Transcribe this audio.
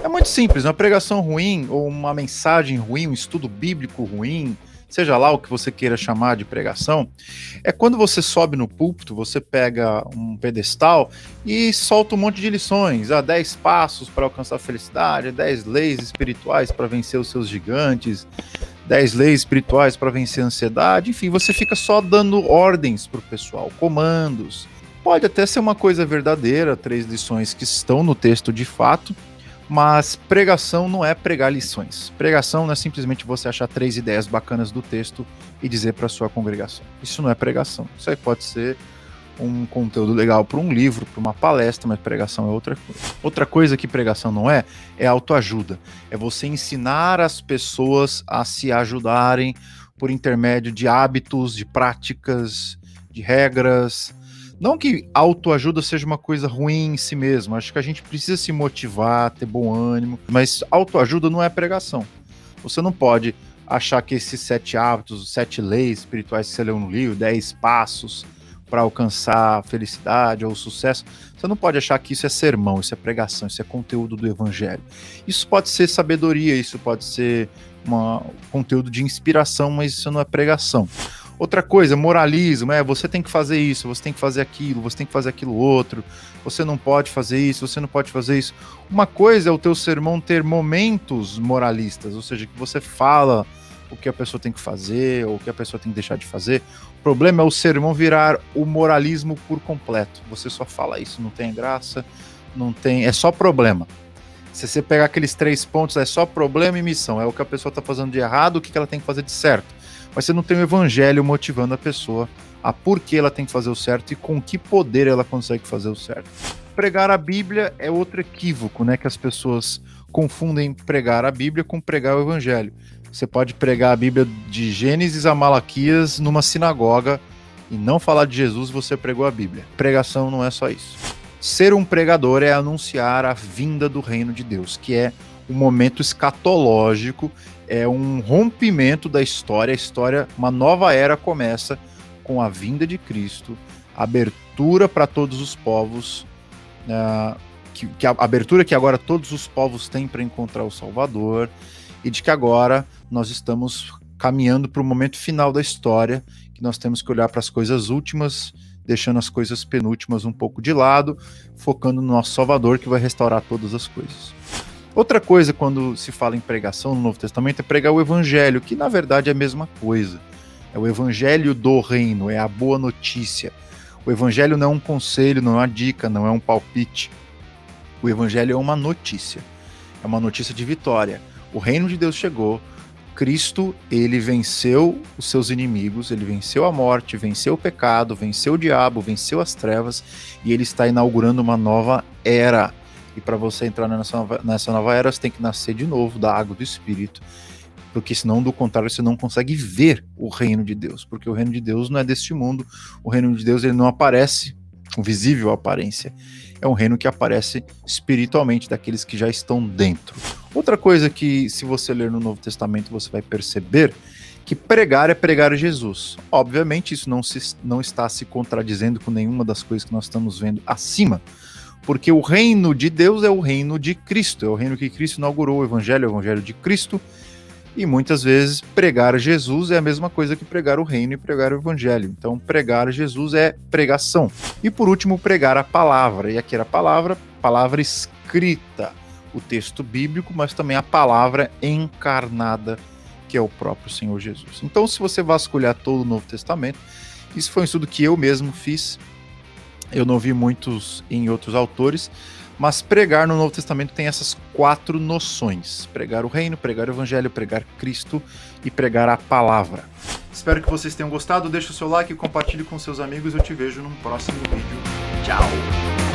É muito simples, uma pregação ruim ou uma mensagem ruim, um estudo bíblico ruim, seja lá o que você queira chamar de pregação, é quando você sobe no púlpito, você pega um pedestal e solta um monte de lições, 10 passos para alcançar a felicidade, 10 leis espirituais para vencer os seus gigantes, 10 leis espirituais para vencer a ansiedade, enfim, você fica só dando ordens para o pessoal, comandos. Pode até ser uma coisa verdadeira, 3 lições que estão no texto de fato, mas pregação não é pregar lições. Pregação não é simplesmente você achar 3 ideias bacanas do texto e dizer para sua congregação. Isso não é pregação. Isso aí pode ser um conteúdo legal para um livro, para uma palestra, mas pregação é outra coisa. Outra coisa que pregação não é autoajuda. É você ensinar as pessoas a se ajudarem por intermédio de hábitos, de práticas, de regras. Não que autoajuda seja uma coisa ruim em si mesma, acho que a gente precisa se motivar, ter bom ânimo, mas autoajuda não é pregação. Você não pode achar que esses 7 hábitos, 7 leis espirituais que você leu no livro, 10 passos para alcançar a felicidade ou o sucesso, você não pode achar que isso é sermão, isso é pregação, isso é conteúdo do evangelho. Isso pode ser sabedoria, isso pode ser conteúdo de inspiração, mas isso não é pregação. Outra coisa, moralismo, você tem que fazer isso, você tem que fazer aquilo, você tem que fazer aquilo outro, você não pode fazer isso, você não pode fazer isso. Uma coisa é o teu sermão ter momentos moralistas, ou seja, que você fala o que a pessoa tem que fazer, ou o que a pessoa tem que deixar de fazer. O problema é o sermão virar o moralismo por completo. Você só fala isso, não tem graça, não tem, é só problema. Se você pegar aqueles 3 pontos, é só problema e missão, é o que a pessoa está fazendo de errado, o que ela tem que fazer de certo. Mas você não tem o evangelho motivando a pessoa a por que ela tem que fazer o certo e com que poder ela consegue fazer o certo. Pregar a Bíblia é outro equívoco, né? Que as pessoas confundem pregar a Bíblia com pregar o evangelho. Você pode pregar a Bíblia de Gênesis a Malaquias numa sinagoga e não falar de Jesus, você pregou a Bíblia. Pregação não é só isso. Ser um pregador é anunciar a vinda do reino de Deus, que é um momento escatológico, é um rompimento da história. A história, uma nova era começa com a vinda de Cristo, abertura para todos os povos, a abertura que agora todos os povos têm para encontrar o Salvador, e de que agora nós estamos caminhando para o momento final da história, que nós temos que olhar para as coisas últimas, deixando as coisas penúltimas um pouco de lado, focando no nosso Salvador, que vai restaurar todas as coisas. Outra coisa, quando se fala em pregação no Novo Testamento, é pregar o evangelho, que na verdade é a mesma coisa. É o evangelho do reino, é a boa notícia. O evangelho não é um conselho, não é uma dica, não é um palpite. O evangelho é uma notícia de vitória. O reino de Deus chegou, Cristo, ele venceu os seus inimigos, ele venceu a morte, venceu o pecado, venceu o diabo, venceu as trevas, e ele está inaugurando uma nova era. E para você entrar nessa nova era, você tem que nascer de novo da água do Espírito, porque senão, do contrário, você não consegue ver o reino de Deus, porque o reino de Deus não é deste mundo, o reino de Deus ele não aparece com visível aparência, é um reino que aparece espiritualmente daqueles que já estão dentro. Outra coisa que, se você ler no Novo Testamento, você vai perceber que pregar é pregar Jesus. Obviamente, isso não está se contradizendo com nenhuma das coisas que nós estamos vendo acima, porque o reino de Deus é o reino de Cristo, é o reino que Cristo inaugurou, o evangelho de Cristo, e muitas vezes pregar Jesus é a mesma coisa que pregar o reino e pregar o evangelho. Então, pregar Jesus é pregação. E por último, pregar a palavra, e aqui era a palavra escrita, o texto bíblico, mas também a palavra encarnada, que é o próprio Senhor Jesus. Então, se você vasculhar todo o Novo Testamento, isso foi um estudo que eu mesmo fiz. Eu não vi muitos em outros autores, mas pregar no Novo Testamento tem essas 4 noções: pregar o reino, pregar o evangelho, pregar Cristo e pregar a palavra. Espero que vocês tenham gostado, deixe o seu like e compartilhe com seus amigos. Eu te vejo num próximo vídeo. Tchau!